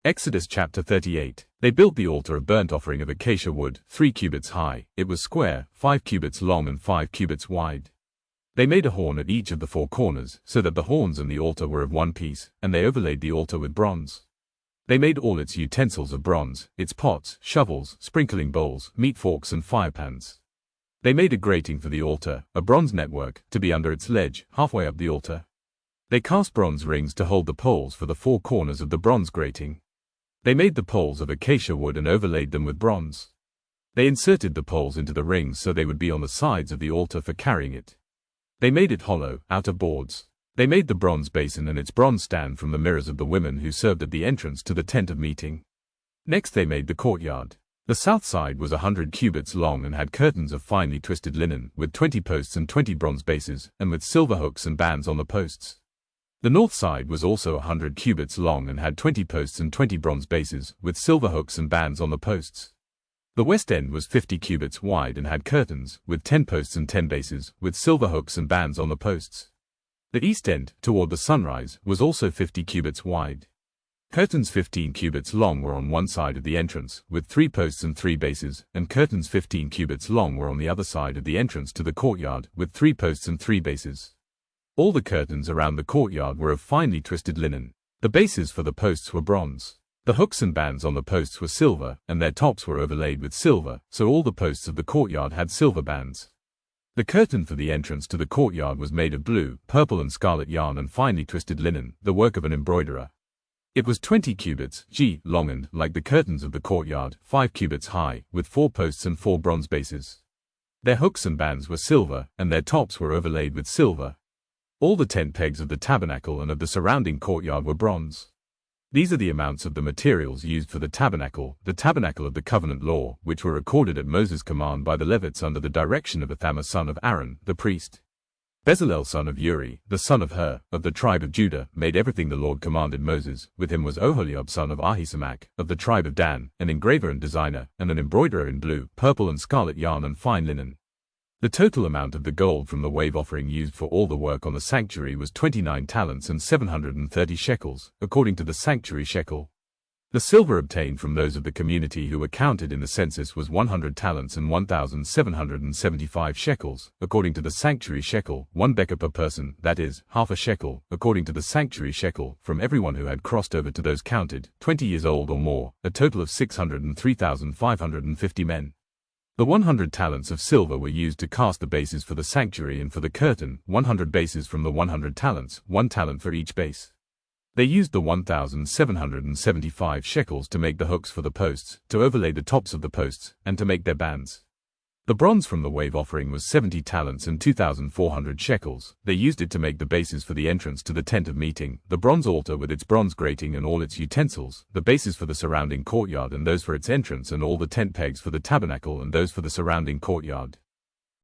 Exodus chapter 38. They built the altar of burnt offering of acacia wood, 3 cubits high. It was square, 5 cubits long and 5 cubits wide. They made a horn at each of the 4 corners, so that the horns and the altar were of one piece, and they overlaid the altar with bronze. They made all its utensils of bronze, its pots, shovels, sprinkling bowls, meat forks and firepans. They made a grating for the altar, a bronze network, to be under its ledge, halfway up the altar. They cast bronze rings to hold the poles for the 4 corners of the bronze grating. They made the poles of acacia wood and overlaid them with bronze. They inserted the poles into the rings so they would be on the sides of the altar for carrying it. They made it hollow, out of boards. They made the bronze basin and its bronze stand from the mirrors of the women who served at the entrance to the tent of meeting. Next they made the courtyard. The south side was 100 cubits long and had curtains of finely twisted linen, with 20 posts and 20 bronze bases, and with silver hooks and bands on the posts. The north side was also 100 cubits long and had 20 posts and 20 bronze bases, with silver hooks and bands on the posts. The west end was 50 cubits wide and had curtains, with 10 posts and 10 bases, with silver hooks and bands on the posts. The east end, toward the sunrise, was also 50 cubits wide. Curtains 15 cubits long were on one side of the entrance, with 3 posts and 3 bases, and curtains 15 cubits long were on the other side of the entrance to the courtyard, with 3 posts and 3 bases. All the curtains around the courtyard were of finely twisted linen. The bases for the posts were bronze. The hooks and bands on the posts were silver, and their tops were overlaid with silver, so all the posts of the courtyard had silver bands. The curtain for the entrance to the courtyard was made of blue, purple and scarlet yarn and finely twisted linen, the work of an embroiderer. It was 20 cubits long and, like the curtains of the courtyard, 5 cubits high, with 4 posts and 4 bronze bases. Their hooks and bands were silver, and their tops were overlaid with silver. All the tent pegs of the tabernacle and of the surrounding courtyard were bronze. These are the amounts of the materials used for the tabernacle of the covenant law, which were recorded at Moses' command by the Levites under the direction of Ithamar son of Aaron, the priest. Bezalel son of Uri, the son of Hur, of the tribe of Judah, made everything the Lord commanded Moses. With him was Oholiab son of Ahisamach, of the tribe of Dan, an engraver and designer, and an embroiderer in blue, purple and scarlet yarn and fine linen. The total amount of the gold from the wave offering used for all the work on the sanctuary was 29 talents and 730 shekels, according to the sanctuary shekel. The silver obtained from those of the community who were counted in the census was 100 talents and 1,775 shekels, according to the sanctuary shekel, 1 beker per person, that is, half a shekel, according to the sanctuary shekel, from everyone who had crossed over to those counted, 20 years old or more, a total of 603,550 men. The 100 talents of silver were used to cast the bases for the sanctuary and for the curtain, 100 bases from the 100 talents, 1 talent for each base. They used the 1,775 shekels to make the hooks for the posts, to overlay the tops of the posts, and to make their bands. The bronze from the wave offering was 70 talents and 2,400 shekels. They used it to make the bases for the entrance to the tent of meeting, the bronze altar with its bronze grating and all its utensils, the bases for the surrounding courtyard and those for its entrance and all the tent pegs for the tabernacle and those for the surrounding courtyard.